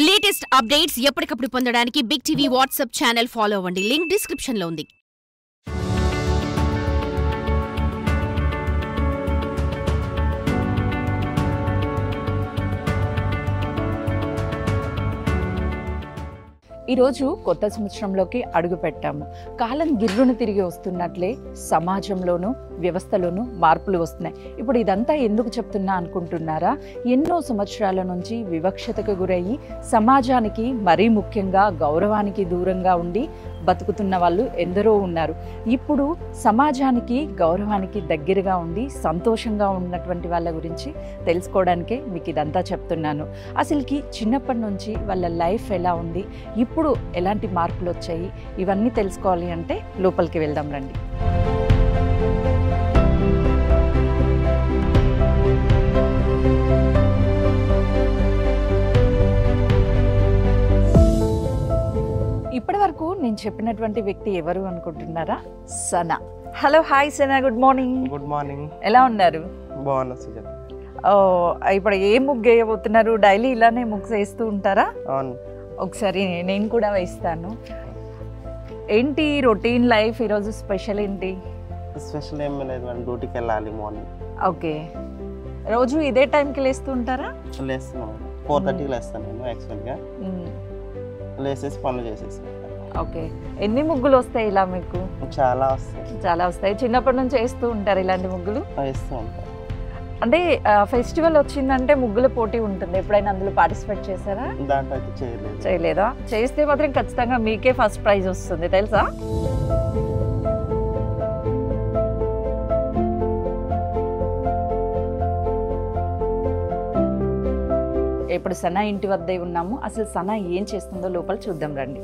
Latest updates ఎప్పటికప్పుడు పొందడానికి Big TV WhatsApp channel follow అవ్వండి. లింక్ డిస్క్రిప్షన్ లో ఉంది. ఈరోజు కొత్త సంవత్సరంలోకి అడుగు పెట్టాము. కాలం గిర్రును తిరిగి వస్తున్నట్లే సమాజంలోనూ వ్యవస్థలోనూ మార్పులు వస్తున్నాయి. ఇప్పుడు ఇదంతా ఎందుకు చెప్తున్నా అనుకుంటున్నారా? ఎన్నో సంవత్సరాల నుంచి వివక్షతకు గురయ్యి సమాజానికి మరీ ముఖ్యంగా గౌరవానికి దూరంగా ఉండి బతుకుతున్న వాళ్ళు ఎందరో ఉన్నారు. ఇప్పుడు సమాజానికి గౌరవానికి దగ్గరగా ఉండి సంతోషంగా ఉన్నటువంటి వాళ్ళ గురించి తెలుసుకోవడానికే మీకు ఇదంతా చెప్తున్నాను. అసలుకి చిన్నప్పటి నుంచి వాళ్ళ లైఫ్ ఎలా ఉంది, ఇప్పుడు ఎలాంటి మార్పులు వచ్చాయి, ఇవన్నీ తెలుసుకోవాలి అంటే లోపలికి వెళ్దాం రండి. ఇప్పటి వరకు నేను చెప్పినటువంటి వ్యక్తి ఎవరు అనుకుంటున్నారా? Sana. Hello, hi Sana, good morning. Good morning. ఎలా ఉన్నారు? బాగున్నా సుజాత. ఇప్పుడు ఏ ముగ్గు వేయబోతున్నారు? డైలీ ఇలానే ముగ్గు వేస్తూ ఉంటారా? అవును. ఒకసారి నేను కూడా వేస్తాను. ఏంటి రొటీన్ లైఫ్, ఈరోజు స్పెషల్ ఏంటి? స్పెషల్ ఏం లేదు మేడం, డ్యూటీకి వెళ్ళాలి మార్నింగ్. ఓకే, రోజు ఇదే టైంకి లేస్తూ ఉంటారా? లేస్తున్నాం 4:30కి లేస్తాను నేను యాక్చువల్గా. లేసేసి పనులు చేసేసి. ఓకే, ఎన్ని ముగ్గులు వస్తాయి ఇలా మీకు? చాలా వస్తాయి. చాలా వస్తాయి. చిన్నప్పటి నుంచి వేస్తూ ఉంటారు ఇలాంటి ముగ్గులు? వేస్తూ ఉంటాను. అంటే ఫెస్టివల్ వచ్చిందంటే ముగ్గుల పోటీ ఉంటుంది, ఎప్పుడైనా అందులో పార్టిసిపేట్ చేశారా? దాంట్లో అయితే చేయలేదు. చేయలేదా? చేస్తే మాత్రం ఖచ్చితంగా మీకే ఫస్ట్ ప్రైజ్ వస్తుంది, తెలుసా? ఇప్పుడు సనా ఇంటి వద్దే ఉన్నాము. అసలు సనా ఏం చేస్తుందో లోపల చూద్దాం రండి.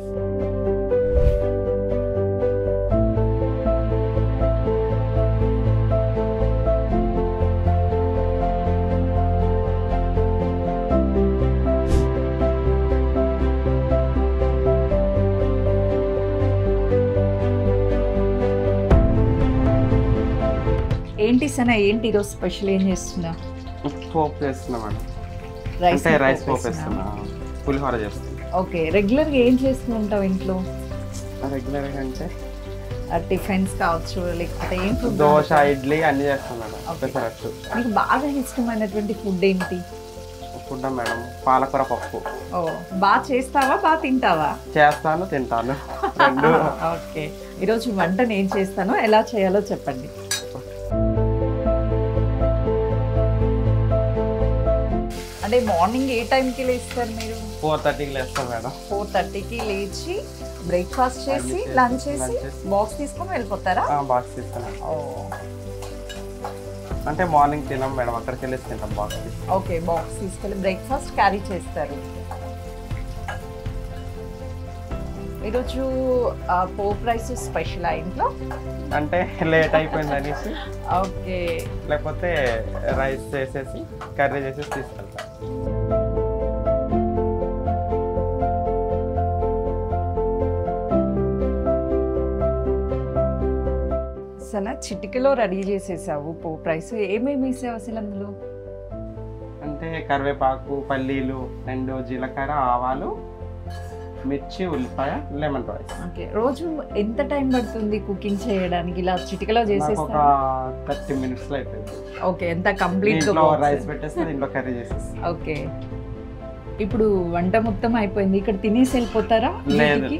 ఏంటి సనా, ఏంటి ఈరోజు స్పెషల్ ఏం చేస్తున్నా? పోపు చేస్తున్నా మేడం. రైస్ పోపు వేస్తున్నా, పులిహోర చేస్తున్నా. ఓకే, రెగ్యులర్గా ఏం చేస్తూ ఉంటావు ఇంట్లో? రెగ్యులర్గా అంటే టిఫిన్స్ కావచ్చు, లేకపోతే ఏం ఫుడ్? దోశ, ఇడ్లీ అన్ని చేస్తున్నాను. పెసరట్టు. మీకు బాగా ఇష్టమైనటువంటి ఫుడ్ ఏంటి? ఫుడ్ మేడం పాలకూర పప్పు. ఓ, బాగా చేస్తావా, బాగా తింటావా? చేస్తాను, తింటాను రెండు. ఓకే, ఈరోజు వంట నేను చేస్తాను, ఎలా చేయాలో చెప్పండి. అంటే మార్నింగ్ ఏ టైంకి లేస్తారు మీరు? 4:30కి లేస్తాను మేడం. 4:30కి లేచి బ్రేక్ఫాస్ట్ చేసి లంచ్ చేసి బాక్స్ తీసుకొని వెళ్ళిపోతారా? బాక్స్ తీసుకున్నాను. అంటే మార్నింగ్ తినాం మేడం, అక్కడికి వెళ్ళేసి తింటాం బాక్స్. ఓకే, బాక్స్ తీసుకెళ్ళి బ్రేక్ఫాస్ట్ క్యారీ చేస్తారు. ఈరోజు పోప్ రైస్ స్పెషల్ ఆ ఇంట్లో? అంటే లేట్ అయిపోయింది అనేసి. ఓకే, లేకపోతే రైస్ చేసేసి కర్రీ చేసేసి తీసుకెళ్తాం. సనా, చిటికలో రెడీ చేసేసావు పోప్ రైస్. ఏమేమి వేసావు అసలు అందులో? అంటే కరివేపాకు, పల్లీలు, రెండు జీలకర్ర, ఆవాలు, మిర్చి, ఉల్లిపాయ, లెమన్ రైస్. ఓకే, రోజు ఎంత టైం పడుతుంది కుకింగ్ చేయడానికి? ఇలా చిటికలో చేసేస్తా ఒక 30 minutes లో అయిపోయింది. ఓకే, ఎంత కంప్లీట్ రైస్ పెట్టేస్తే దీంట్లో కర్రీ చేసేసి. ఓకే, ఇప్పుడు వంట మొత్తం అయిపోయింది, ఇక్కడ తినేసి వెళ్ళిపోతారా? లేదు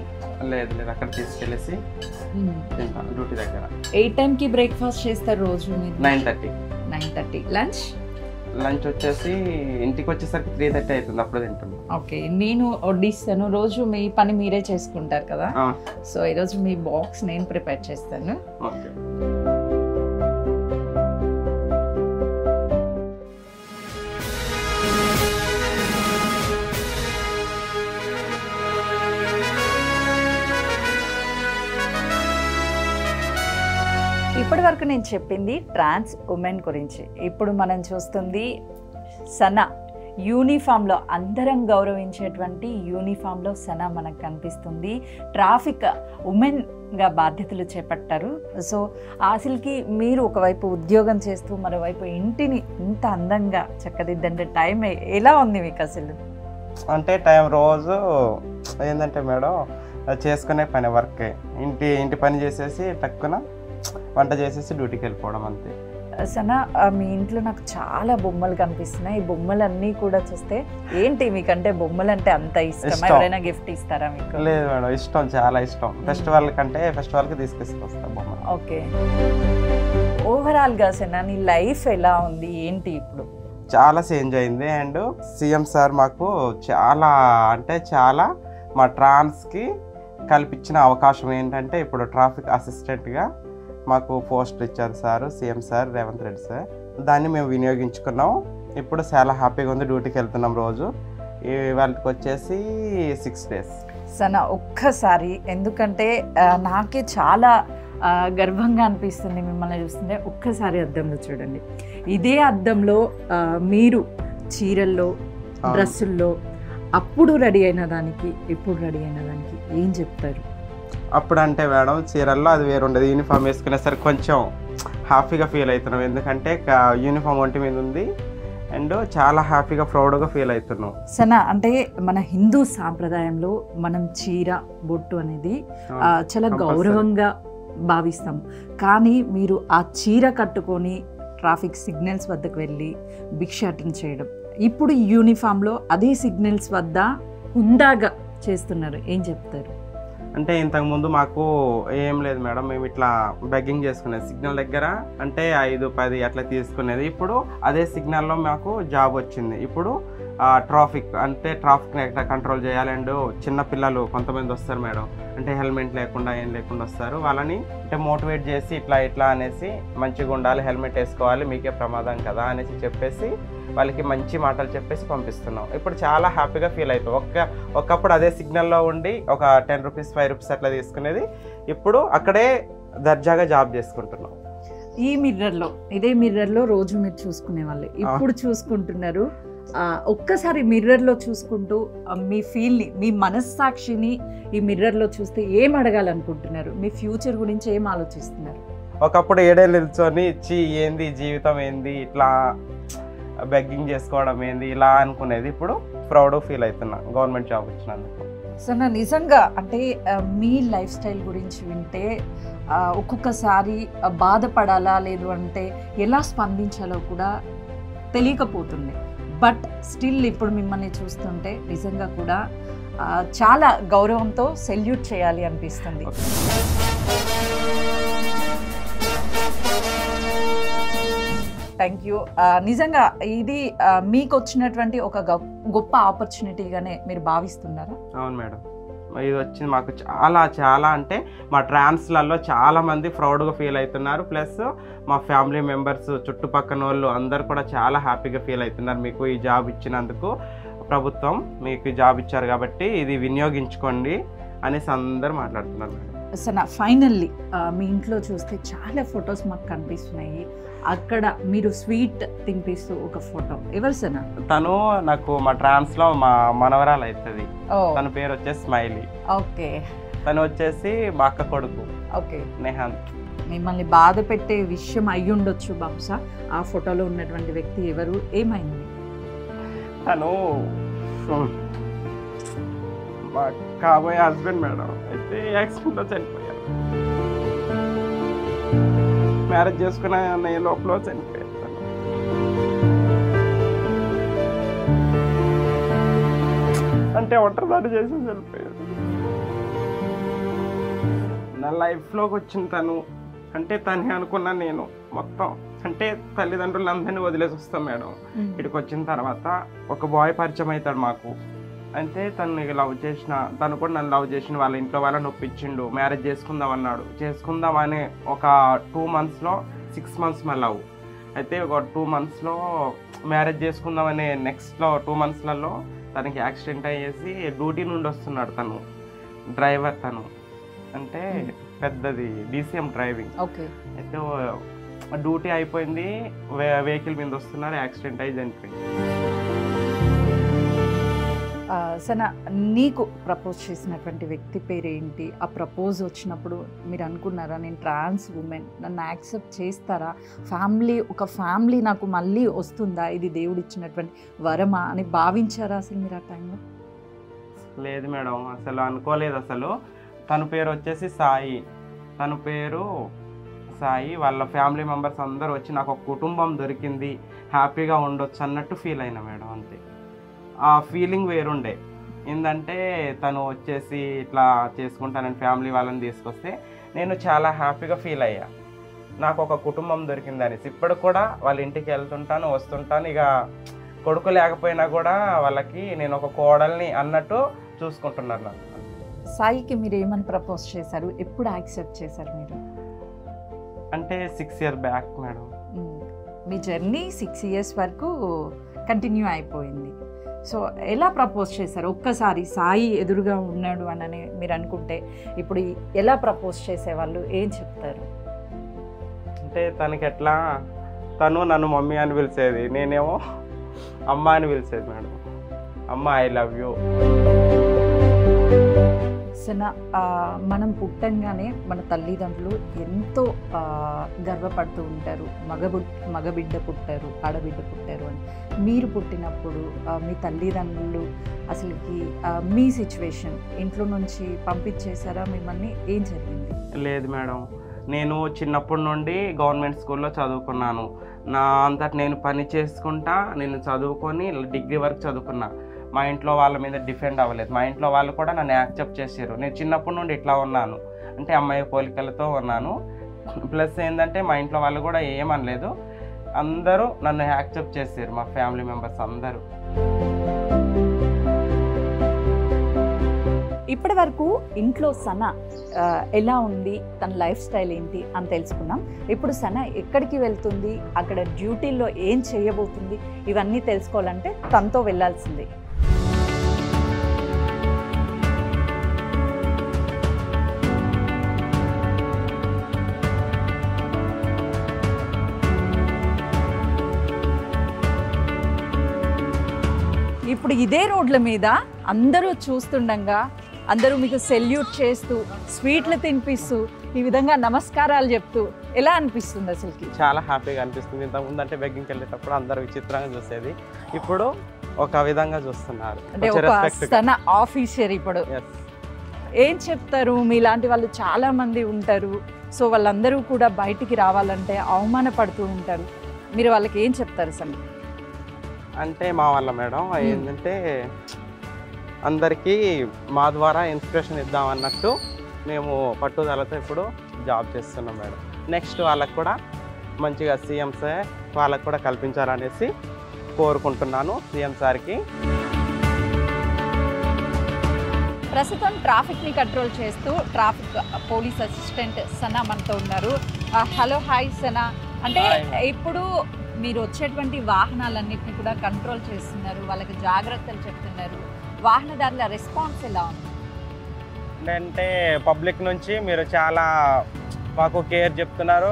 లేదు లేదు, అక్కడ తీసుకెళ్ళేసి తింటాను డ్యూటీ దగ్గర. ఏ టైంకి బ్రేక్ఫాస్ట్ చేస్తారు రోజు మీరు? 9:30. 9:30. లంచ్ వచ్చేసి ఇంటికి వచ్చేసరికి 3:30 అవుతుంది, అప్పుడు తింటాను. ఓకే, నేను వడ్డిస్తాను. రోజు మీ పని మీరే చేసుకుంటారు కదా, సో ఈరోజు మీ బాక్స్ నేను ప్రిపేర్ చేస్తాను. ఓకే. ఇప్పటి వరకు నేను చెప్పింది ట్రాన్స్ ఉమెన్ గురించి. ఇప్పుడు మనం చూస్తుంది సనా. యూనిఫామ్లో అందరం గౌరవించేటువంటి యూనిఫామ్లో సనా మనకు కనిపిస్తుంది. ట్రాఫిక్ ఉమెన్గా బాధ్యతలు చేపట్టారు. సో అసలుకి మీరు ఒకవైపు ఉద్యోగం చేస్తూ మరోవైపు ఇంటిని ఇంత అందంగా చక్కదిద్దంటే టైం ఎలా ఉంది మీకు అసలు? అంటే టైం రోజు ఏంటంటే మేడం చేసుకునే పని వర్క్ ఇంటి పని చేసేసి టక్కున వంట చేసేసి డ్యూటీకి వెళ్ళిపోవడం అంతే. సనా మీ ఇంట్లో నాకు చాలా బొమ్మలు కనిపిస్తున్నాయి. ఈ బొమ్మలన్నీ కూడా చూస్తే ఏంటి మీకంటే బొమ్మలు అంటే అంత ఇష్టం? ఎవరైనా గిఫ్ట్ ఇస్తారా మీకు? లేదు మేడం, ఇష్టం, చాలా ఇష్టం. ఫెస్టివల్కి తీసుకొస్తా బొమ్మ. ఓకే, ఓవరాల్గా సనా నీ లైఫ్ ఎలా ఉంది ఏంటి ఇప్పుడు? చాలా చేంజ్ అయింది. అండ్ సీఎం సార్ మాకు చాలా మా ట్రాన్స్కి కల్పించిన అవకాశం ఏంటంటే ఇప్పుడు ట్రాఫిక్ అసిస్టెంట్గా మాకు పోస్ట్ ఇచ్చారు sir, CM sir Revanth Reddy sir. దాన్ని మేము వినియోగించుకున్నాం. ఇప్పుడు చాలా హ్యాపీగా ఉంది. డ్యూటీకి వెళ్తున్నాం రోజు. వాళ్ళకి వచ్చేసి 6 days. సనా ఒక్కసారి, ఎందుకంటే నాకే చాలా గర్వంగా అనిపిస్తుంది మిమ్మల్ని చూస్తుంటే. ఒక్కసారి అద్దంలో చూడండి. ఇదే అద్దంలో మీరు చీరల్లో డ్రెస్సుల్లో అప్పుడు రెడీ అయిన దానికి ఇప్పుడు రెడీ అయిన దానికి ఏం చెప్తారు? అప్పుడు అంటే మేడం చీరల్లో అది వేరు ఉండదు. యూనిఫామ్ వేసుకునేసరికి కొంచెం హ్యాపీగా ఫీల్ అవుతున్నాం. ఎందుకంటే యూనిఫామ్ ఒంటి మీద ఉంది అండ్ చాలా హ్యాపీగా ప్రౌడ్గా ఫీల్ అవుతున్నాం. సనా అంటే మన హిందూ సాంప్రదాయంలో మనం చీర బొట్టు అనేది చాలా గౌరవంగా భావిస్తాం. కానీ మీరు ఆ చీర కట్టుకొని ట్రాఫిక్ సిగ్నల్స్ వద్దకు వెళ్ళి భిక్షాటన చేయడం, ఇప్పుడు యూనిఫామ్లో అదే సిగ్నల్స్ వద్ద హుందాగా చేస్తున్నారు, ఏం చెప్తారు? అంటే ఇంతకుముందు మాకు ఏం లేదు మేడం, మేము ఇట్లా బెగ్గింగ్ చేసుకునేది సిగ్నల్ దగ్గర. అంటే 5-10 అట్లా తీసుకునేది. ఇప్పుడు అదే సిగ్నల్లో మాకు జాబ్ వచ్చింది. ఇప్పుడు ట్రాఫిక్ ఎట్లా కంట్రోల్ చేయాలి. అండ్ చిన్నపిల్లలు కొంతమంది వస్తారు మేడం, అంటే హెల్మెట్ లేకుండా ఏం లేకుండా వస్తారు. వాళ్ళని అంటే మోటివేట్ చేసి ఇట్లా అనేసి మంచిగా ఉండాలి, హెల్మెట్ వేసుకోవాలి, మీకే ప్రమాదం కదా అనేసి చెప్పేసి వాళ్ళకి మంచి మాటలు చెప్పేసి పంపిస్తున్నాం. ఇప్పుడు చాలా హ్యాపీగా ఫీల్ అవుతాం. ఒకప్పుడు అదే సిగ్నల్లో ఉండి ఒక 10 రూపీస్ 5 రూపీస్ అట్లా తీసుకునేది. ఇప్పుడు అక్కడే దర్జాగా జాబ్ చేసుకుంటున్నాం. ఇదే మిర్రర్లో రోజు మీరు చూసుకునే వాళ్ళు, ఇప్పుడు చూసుకుంటున్నారు. ఒక్కసారి మిర్రర్లో చూసుకుంటూ మీ ఫీల్ని, మీ మనస్సాక్షిని ఈ మిర్రర్లో చూస్తే ఏం అడగాలనుకుంటున్నారు? మీ ఫ్యూచర్ గురించి ఏం ఆలోచిస్తున్నారు? ఒకప్పుడు 7 ఏళ్ళు నిల్చొని ఏంది జీవితం, ఏంది ఇట్లా బెగ్గింగ్ చేసుకోవడం ఏంది ఇలా అనుకునేది. ఇప్పుడు ప్రౌడ్ ఫీల్ అవుతున్నా గవర్నమెంట్ జాబ్ వచ్చినందుకు. సో నా నిజంగా అంటే మీ లైఫ్ స్టైల్ గురించి వింటే ఒక్కొక్కసారి బాధపడాలా లేదు అంటే ఎలా స్పందించాలో కూడా తెలియకపోతుంది. బట్ స్టిల్ ఇప్పుడు మిమ్మల్ని చూస్తుంటే నిజంగా కూడా చాలా గౌరవంతో సెల్యూట్ చేయాలి అనిపిస్తుంది. Thank you. నిజంగా ఇది మీకు వచ్చినటువంటి ఒక గొప్ప ఆపర్చునిటీగానే మీరు భావిస్తున్నారా? అవును మేడం, ఇది వచ్చింది మాకు చాలా అంటే మా ట్రాన్స్లలో చాలామంది ప్రౌడ్గా ఫీల్ అవుతున్నారు. ప్లస్ మా ఫ్యామిలీ మెంబర్స్, చుట్టుపక్కల వాళ్ళు అందరు కూడా చాలా హ్యాపీగా ఫీల్ అవుతున్నారు. మీకు ఈ జాబ్ ఇచ్చినందుకు ప్రభుత్వం మీకు జాబ్ ఇచ్చారు కాబట్టి ఇది వినియోగించుకోండి అనేసి అందరు మాట్లాడుతున్నారు మేడం. సనా ఫైనల్లీ మీ ఇంట్లో చూస్తే చాలా ఫొటోస్ మాకు కనిపిస్తున్నాయి. అక్కడ మీరు స్వీట్ తినిపిస్తూ ఒక ఫోటో, ఎవరు సనా? తను నాకు మా ట్రాన్స్లో మా మనవరాలు అవుతుంది. తన పేరు వచ్చేసి స్మైలీ. ఓకే. తను వచ్చేసి మా అక్క కొడుకు. ఓకే. నెహాంత్. మిమ్మల్ని బాధ పెట్టే విషయం అయ్యి ఉండొచ్చు బహుశా. ఆ ఫోటోలో ఉన్నటువంటి వ్యక్తి ఎవరు, ఏమైంది? తను మా కాబోయే హస్బెండ్ మేడం. అయితే యాక్సిడెంట్లో చనిపోయారు. మ్యారేజ్ చేసుకున్న లోపల చనిపోయారు. అంటే ఒంటరిదారి చేసి చనిపోయారు. నా లైఫ్లోకి వచ్చిన తను అంటే తనే అనుకున్నా నేను మొత్తం. అంటే తల్లిదండ్రులందరినీ వదిలేసి వస్తాం మేడం. ఇక్కడికి వచ్చిన తర్వాత ఒక బాయ్ పరిచయం అవుతాడు మాకు. అంటే తను లవ్ చేసిన, తను కూడా నన్ను లవ్ చేసిన, వాళ్ళ ఇంట్లో వాళ్ళని ఒప్పించిండు, మ్యారేజ్ చేసుకుందాం అన్నాడు. చేసుకుందాం అనే ఒక 2 monthsలో 6 months మా లవ్. అయితే ఒక 2 monthsలో మ్యారేజ్ చేసుకుందాం అనే నెక్స్ట్లో 2 monthsలలో తనకి యాక్సిడెంట్ అయ్యేసి డ్యూటీ నుండి వస్తున్నాడు. తను డ్రైవర్, తను అంటే పెద్దది DCM డ్రైవింగ్. ఓకే. అయితే డ్యూటీ అయిపోయింది, వెహికల్ మీద వస్తున్నారు, యాక్సిడెంట్ అయ్యి చనిపోయింది. సన నీకు ప్రపోజ్ చేసినటువంటి వ్యక్తి పేరు ఏంటి? ఆ ప్రపోజ్ వచ్చినప్పుడు మీరు అనుకున్నారా నేను ట్రాన్స్ ఉమెన్, నన్ను యాక్సెప్ట్ చేస్తారా, ఒక ఫ్యామిలీ నాకు మళ్ళీ వస్తుందా, ఇది దేవుడు ఇచ్చినటువంటి వరమా అని భావించారా అసలు మీరు ఆ టైంలో? లేదు మేడం, అసలు అనుకోలేదు. అసలు తన పేరు వచ్చేసి సాయి, తన పేరు సాయి. వాళ్ళ ఫ్యామిలీ మెంబర్స్ అందరూ వచ్చి నాకు ఒక కుటుంబం దొరికింది, హ్యాపీగా ఉండొచ్చు అన్నట్టు ఫీల్ అయినా మేడం. అంతే, ఆ ఫీలింగ్ వేరుండే. ఏంటంటే తను వచ్చేసి ఇట్లా చేసుకుంటానని ఫ్యామిలీ వాళ్ళని తీసుకొస్తే నేను చాలా హ్యాపీగా ఫీల్ అయ్యా, నాకు ఒక కుటుంబం దొరికింది ఇప్పుడు కూడా వాళ్ళ ఇంటికి వెళ్తుంటాను వస్తుంటాను. ఇక కొడుకు లేకపోయినా కూడా వాళ్ళకి నేను ఒక కోడల్ని అన్నట్టు చూసుకుంటున్నారు నాకు. సాయికి మీరు ఏమని ప్రపోజ్ చేశారు, ఎప్పుడు యాక్సెప్ట్ చేశారు మీరు? అంటే 6 years బ్యాక్ మేడం. మీ జర్నీ 6 years వరకు కంటిన్యూ అయిపోయింది. సో ఎలా ప్రపోజ్ చేశారు? ఒక్కసారి సాయి ఎదురుగా ఉన్నాడు అని మీరు అనుకుంటే ఇప్పుడు ఎలా ప్రపోజ్ చేసేవాళ్ళు, ఏం చెప్తారు? అంటే తనకి ఎట్లా, తను నన్ను మమ్మీ అని పిలిచేది, నేనేమో అమ్మ అని పిలిచేది మేడం. అమ్మ ఐ లవ్ యూ. సన మనం పుట్టంగానే మన తల్లిదండ్రులు ఎంతో గర్వపడుతూ ఉంటారు, మగబిడ్డ పుట్టారు, ఆడబిడ్డ పుట్టారు అని. మీరు పుట్టినప్పుడు మీ తల్లిదండ్రులు అసలుకి మీ సిచ్యువేషన్, ఇంట్లో నుంచి పంపించేశారా మిమ్మల్ని, ఏం జరిగింది? లేదు మేడం, నేను చిన్నప్పటి నుండి గవర్నమెంట్ స్కూల్లో చదువుకున్నాను. నా అంతటి నేను పని చేసుకుంటా నేను చదువుకొని డిగ్రీ వరకు చదువుకున్నా. మా ఇంట్లో వాళ్ళ మీద డిఫెండ్ అవ్వలేదు. మా ఇంట్లో వాళ్ళు కూడా నన్ను యాక్సెప్ట్ చేశారు. నేను చిన్నప్పటి నుండి ఇట్లా ఉన్నాను అంటే అమ్మాయి పోలికలతో ఉన్నాను. ప్లస్ ఏంటంటే మా ఇంట్లో వాళ్ళు కూడా ఏమనలేదు, అందరూ నన్ను యాక్సెప్ట్ చేశారు, మా ఫ్యామిలీ మెంబర్స్ అందరూ. ఇప్పటి వరకు ఇంట్లో సన ఎలా ఉంది, తన లైఫ్ స్టైల్ ఏంటి అని తెలుసుకున్నాం. ఇప్పుడు సన ఎక్కడికి వెళ్తుంది, అక్కడ డ్యూటీల్లో ఏం చేయబోతుంది, ఇవన్నీ తెలుసుకోవాలంటే తనతో వెళ్ళాల్సిందే. ఇప్పుడు ఇదే రోడ్ల మీద అందరూ చూస్తుండగా అందరూ మీకు సెల్యూట్ చేస్తూ స్వీట్లు తినిపిస్తూ ఈ విధంగా నమస్కారాలు చెప్తూ ఎలా అనిపిస్తుంది అసలుకి? చాలా హ్యాపీగా అనిపిస్తుంది. ఇంతకుముందు అంటే బెగ్గింగ్కి వెళ్ళేటప్పుడు అందరూ విచిత్రంగా చూసేది, ఇప్పుడు ఒక విధంగా చూస్తున్నారు. అంటే ఒక సన ఆఫీసర్ ఇప్పుడు ఏం చెప్తారు? మీలాంటి వాళ్ళు చాలా మంది ఉంటారు, సో వాళ్ళందరూ కూడా బయటికి రావాలంటే అవమానపడుతూ ఉంటారు, మీరు వాళ్ళకి ఏం చెప్తారు సన? అంటే మా వల్ల మేడం ఏంటంటే అందరికీ మా ద్వారా ఇన్స్పిరేషన్ ఇద్దాం అన్నట్టు మేము పట్టుదలతో ఇప్పుడు జాబ్ చేస్తున్నాం మేడం. నెక్స్ట్ వాళ్ళకు కూడా మంచిగా సీఎం సార్ వాళ్ళకు కూడా కల్పించాలనేసి కోరుకుంటున్నాను సీఎం సార్కి. ప్రస్తుతం ట్రాఫిక్ని కంట్రోల్ చేస్తూ ట్రాఫిక్ పోలీస్ అసిస్టెంట్ సన మనతో ఉన్నారు. Hello, hi Sana. అంటే ఇప్పుడు మీరు వచ్చేటువంటి వాహనాలన్నింటినీ కూడా కంట్రోల్ చేస్తున్నారు, వాళ్ళకి జాగ్రత్తలు చెప్తున్నారు, వాహనదారుల రెస్పాన్స్ ఎలా ఉంది? అంటే పబ్లిక్ నుంచి మీరు చాలా మాకు కేర్ చెప్తున్నారు,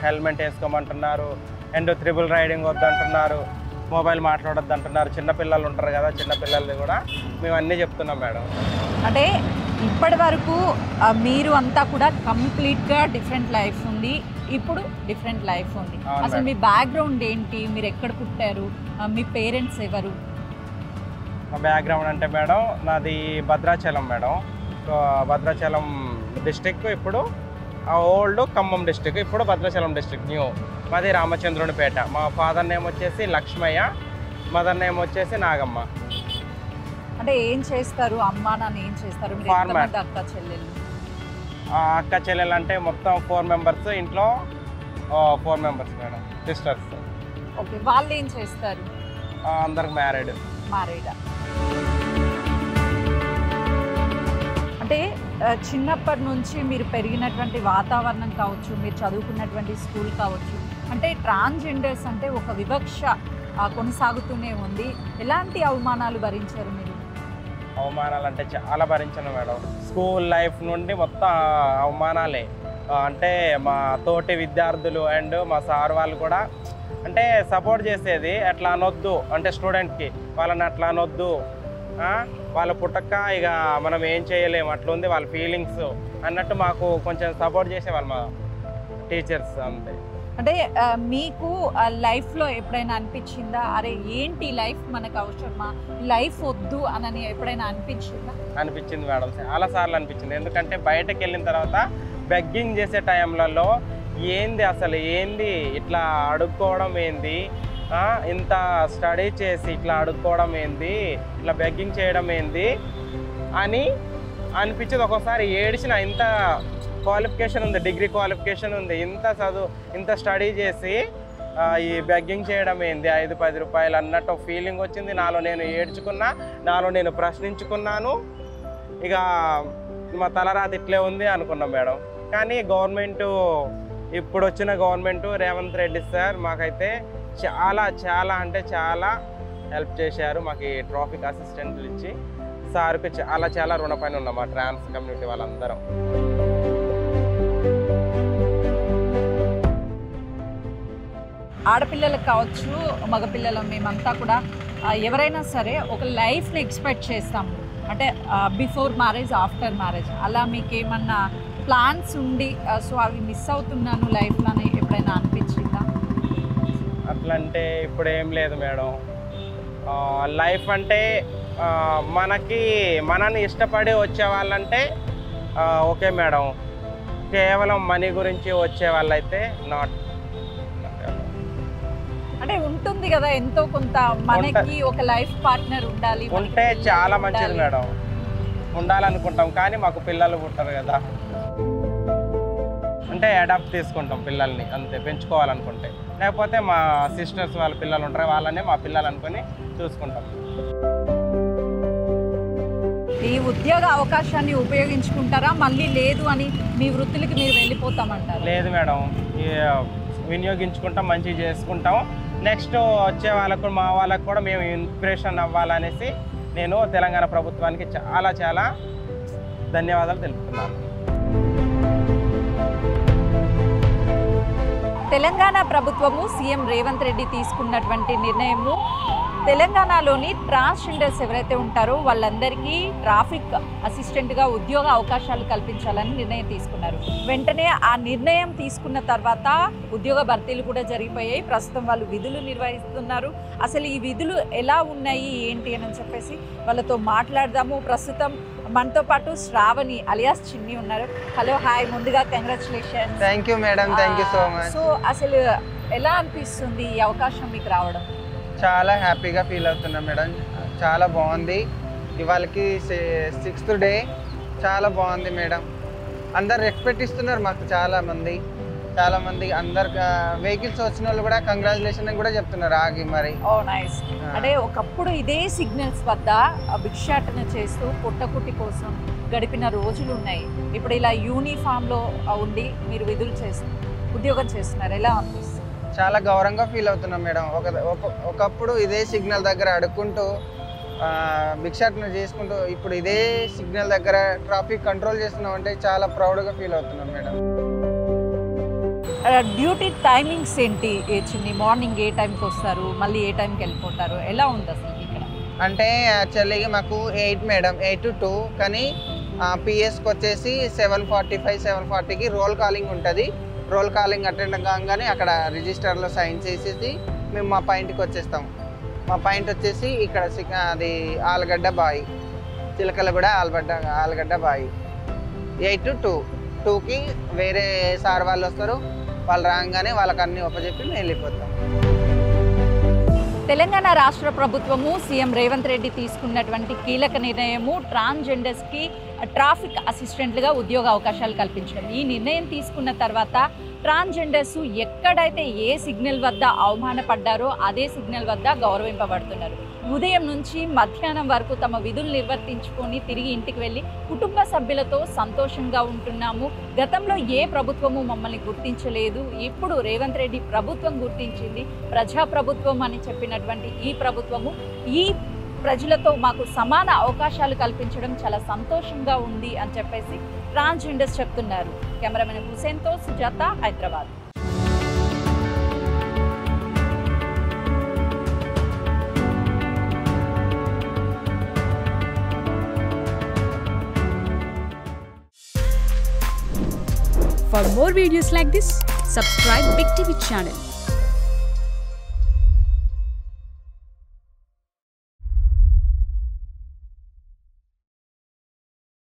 హెల్మెట్ వేసుకోమంటున్నారు, అండ్ త్రిబుల్ రైడింగ్ వద్దంటున్నారు, మొబైల్ మాట్లాడొద్దు అంటున్నారు. చిన్నపిల్లలు ఉంటారు కదా, చిన్నపిల్లలది కూడా మేము అన్నీ చెప్తున్నాం మేడం. అంటే ఇప్పటి వరకు మీరు అంతా కూడా కంప్లీట్గా డిఫరెంట్ లైఫ్ ఉంది, ఇప్పుడు డిఫరెంట్ లైఫ్ ఉంది. అసలు మీ బ్యాక్గ్రౌండ్ ఏంటి, మీరు ఎక్కడ పుట్టారు, మీ పేరెంట్స్ ఎవరు? మా బ్యాక్గ్రౌండ్ అంటే మేడం నాది భద్రాచలం మేడం, భద్రాచలం డిస్టిక్, ఇప్పుడు ఓల్డ్ ఖమ్మం డిస్టిక్, ఇప్పుడు భద్రాచలం డిస్టిక్ న్యూ. మాది రామచంద్రునిపేట. మా ఫాదర్ నేమ్ వచ్చేసి లక్ష్మయ్య, మదర్ నేమ్ వచ్చేసి నాగమ్మ. అంటే ఏం చేస్తారు అమ్మ నాన్న, ఏం చేస్తారు? అక్క చెల్లెలు? అక్క చెల్లెలు అంటే మొత్తం 4 members, ఇంట్లో 4 members మేడం, సిస్టర్స్. ఓకే, వాళ్ళు ఏం చేస్తారు? అందరికి మ్యారీడ్. అంటే చిన్నప్పటి నుంచి మీరు పెరిగినటువంటి వాతావరణం కావచ్చు, మీరు చదువుకున్నటువంటి స్కూల్ కావచ్చు, అంటే ట్రాన్స్జెండర్స్ అంటే ఒక వివక్ష కొనసాగుతూనే ఉంది. ఎలాంటి అవమానాలు భరించారు మీరు? అవమానాలు అంటే చాలా భరించాను మేడం. స్కూల్ లైఫ్ నుండి మొత్తం అవమానాలే. అంటే మా తోటి విద్యార్థులు అండ్ మా సార్ వాళ్ళు కూడా అంటే సపోర్ట్ చేసేది, అట్లా అనొద్దు అంటే స్టూడెంట్కి వాళ్ళని అట్లా అనొద్దు, వాళ్ళ పుట్టక్క ఇక మనం ఏం చేయలేము, అట్లుంది వాళ్ళ ఫీలింగ్స్ అన్నట్టు మాకు కొంచెం సపోర్ట్ చేసేవాళ్ళు మా టీచర్స్ అంతే. అంటే మీకు లైఫ్లో ఎప్పుడైనా అనిపించిందా, అరే ఏంటి లైఫ్ మనకు అవసరమా, లైఫ్ వద్దు అని ఎప్పుడైనా అనిపించిందా? అనిపించింది మేడం, చాలా సార్లు అనిపించింది. ఎందుకంటే బయటకు వెళ్ళిన తర్వాత బెగ్గింగ్ చేసే టైంలలో ఏంది అసలు ఏంది ఇట్లా అడుక్కోవడం ఏంది, ఇంత స్టడీ చేసి ఇట్లా అడుక్కోవడం ఏంది, ఇట్లా బెగ్గింగ్ చేయడం ఏంది అని అనిపించింది. ఒక్కోసారి ఏడిచిన, ఇంత క్వాలిఫికేషన్ ఉంది, డిగ్రీ క్వాలిఫికేషన్ ఉంది, ఇంత చదువు ఇంత స్టడీ చేసి ఈ బెగ్గింగ్ చేయడం ఏంది 5-10 రూపాయలు అన్నట్టు ఫీలింగ్ వచ్చింది. నాలో నేను ఏడ్చుకున్నా, నాలో నేను ప్రశ్నించుకున్నాను. ఇక మా తలరాత ఇట్లే ఉంది అనుకున్నాం మేడం. కానీ గవర్నమెంటు, ఇప్పుడు వచ్చిన గవర్నమెంటు రేవంత్ రెడ్డి సార్ మాకైతే చాలా చాలా అంటే చాలా హెల్ప్ చేశారు. మాకు ట్రాఫిక్ అసిస్టెంట్లు ఇచ్చి సార్కి చాలా చాలా రుణపైన ఉన్నాం మా ట్రాన్స్ కమ్యూనిటీ వాళ్ళందరం. ఆడపిల్లలకు కావచ్చు, మగపిల్లలు, మేమంతా కూడా ఎవరైనా సరే ఒక లైఫ్ని ఎక్స్పెక్ట్ చేస్తాము, అంటే బిఫోర్ మ్యారేజ్, ఆఫ్టర్ మ్యారేజ్. అలా మీకు ఏమన్నా ప్లాన్స్ ఉండి సో అవి మిస్ అవుతున్నాను లైఫ్లో అని ఎప్పుడైనా అనిపించిందా? అట్లా అంటే ఇప్పుడు ఏం లేదు మేడం. లైఫ్ అంటే మనని ఇష్టపడి వచ్చే వాళ్ళంటే ఓకే మేడం. కేవలం మనీ గురించి వచ్చే వాళ్ళైతే నాట్. అంటే ఉంటుంది కదా ఎంతో కొంత, మనకి ఒక లైఫ్ పార్ట్నర్ ఉండాలి, ఉంటే చాలా మంచిది మేడం. ఉండాలనుకుంటాం కానీ మాకు పిల్లలు పుట్టరు కదా, అంటే అడాప్ట్ తీసుకుంటాం పిల్లల్ని అంతే, పెంచుకోవాలనుకుంటే. లేకపోతే మా సిస్టర్స్ వాళ్ళ పిల్లలు ఉంటారు, వాళ్ళనే మా పిల్లలు అనుకొని చూసుకుంటాం. ఈ ఉద్యోగ అవకాశాన్ని ఉపయోగించుకుంటారా, మళ్ళీ లేదు అని మీ వృత్తులకి మీరు వెళ్ళిపోతామంటారు? లేదు మేడం, వినియోగించుకుంటాం, మంచిగా చేసుకుంటాం. నెక్స్ట్ వచ్చే వాళ్ళకు, మా వాళ్ళకు కూడా మేము ఇన్స్పిరేషన్ అవ్వాలనేసి నేను తెలంగాణ ప్రభుత్వానికి చాలా చాలా ధన్యవాదాలు తెలుపుతున్నాను. తెలంగాణ ప్రభుత్వము సీఎం రేవంత్ రెడ్డి తీసుకున్నటువంటి నిర్ణయము తెలంగాణలోని ట్రాన్స్జెండర్స్ ఎవరైతే ఉంటారో వాళ్ళందరికీ ట్రాఫిక్ అసిస్టెంట్గా ఉద్యోగ అవకాశాలు కల్పించాలని నిర్ణయం తీసుకున్నారు. వెంటనే ఆ నిర్ణయం తీసుకున్న తర్వాత ఉద్యోగ భర్తీలు కూడా జరిగిపోయాయి. ప్రస్తుతం వాళ్ళు విధులు నిర్వహిస్తున్నారు. అసలు ఈ విధులు ఎలా ఉన్నాయి ఏంటి అని చెప్పేసి వాళ్ళతో మాట్లాడదాము. ప్రస్తుతం మనతో పాటు శ్రావణి అలియాస్ చిన్ని ఉన్నారు. Hello, hi. ముందుగా congratulations. Thank you madam, thank you so much. So అసలు ఎలా అనిపిస్తుంది ఈ అవకాశం మీకు రావడం? చాలా హ్యాపీగా ఫీల్ అవుతున్నాం మేడం, చాలా బాగుంది. ఇవాళకి 6th డే, చాలా బాగుంది మేడం. అందరు రెస్పెక్ట్ ఇస్తున్నారు మాకు, చాలామంది అందరు వెహికల్స్ వచ్చిన వాళ్ళు కూడా కంగ్రాచులేషన్ అని కూడా చెప్తున్నారు ఆగి మరి. ఓ నైస్. అంటే ఒకప్పుడు ఇదే సిగ్నల్స్ వద్ద భిక్షాటన చేస్తూ పుట్టకుట్టి కోసం గడిపిన రోజులు ఉన్నాయి. ఇప్పుడు ఇలా యూనిఫామ్లో ఉండి మీరు విధులు ఉద్యోగం చేస్తున్నారు, ఎలా అనిపిస్తుంది? చాలా గౌరవంగా ఫీల్ అవుతున్నాం మేడం. ఒకప్పుడు ఇదే సిగ్నల్ దగ్గర అడుక్కుంటూ భిక్షాటన చేసుకుంటూ ఇప్పుడు ఇదే సిగ్నల్ దగ్గర ట్రాఫిక్ కంట్రోల్ చేస్తున్నాం అంటే చాలా ప్రౌడ్గా ఫీల్ అవుతున్నాం మేడం. డ్యూటీ టైమింగ్స్ ఏంటి చిన్ని? మార్నింగ్ ఏ టైంకి వస్తారు, మళ్ళీ ఏ టైంకి వెళ్ళిపోతారు, ఎలా ఉంది అసలు ఇక్కడ? అంటే యాక్చువల్లీ మాకు 8 మేడం, 8 to 2. కానీ పిఎస్కి వచ్చేసి 7:45, 7:40కి రోల్ కాలింగ్ ఉంటుంది. రోల్ కాలింగ్ అటెండ్ కాగానే అక్కడ రిజిస్టర్లో సైన్ చేసేసి మేము మా పాయింట్కి వచ్చేస్తాం. మా పాయింట్ వచ్చేసి ఇక్కడ అది ఆలగడ్డ బాయి, చిలకలగూడ ఆలగడ్డ బాయి. 8 to 2. 2కి వేరే సార్ వాళ్ళు వస్తారు, వాళ్ళు రాగానే వాళ్ళకి అన్ని ఒప్పజెప్పి మేము వెళ్ళిపోతాం. తెలంగాణ రాష్ట్ర ప్రభుత్వము సీఎం రేవంత్ రెడ్డి తీసుకున్నటువంటి కీలక నిర్ణయము ట్రాన్స్జెండర్స్కి ట్రాఫిక్ అసిస్టెంట్లుగా ఉద్యోగ అవకాశాలు కల్పించడం. ఈ నిర్ణయం తీసుకున్న తర్వాత ట్రాన్స్జెండర్స్ ఎక్కడైతే ఏ సిగ్నల్ వద్ద అవమానపడ్డారో అదే సిగ్నల్ వద్ద గౌరవింపబడుతున్నారు. ఉదయం నుంచి మధ్యాహ్నం వరకు తమ విధులు నిర్వర్తించుకొని తిరిగి ఇంటికి వెళ్ళి కుటుంబ సభ్యులతో సంతోషంగా ఉంటున్నాము. గతంలో ఏ ప్రభుత్వము మమ్మల్ని గుర్తించలేదు, ఇప్పుడు రేవంత్ రెడ్డి ప్రభుత్వం గుర్తించింది. ప్రజాప్రభుత్వం అని చెప్పినటువంటి ఈ ప్రభుత్వము ఈ ప్రజలతో మాకు సమాన అవకాశాలు కల్పించడం చాలా సంతోషంగా ఉంది అని చెప్పేసి ట్రాన్స్జెండర్స్ చెప్తున్నారు. కెమెరామెన్ హుసేన్తో Sujatha, Hyderabad. For more videos like this, subscribe Big TV channel.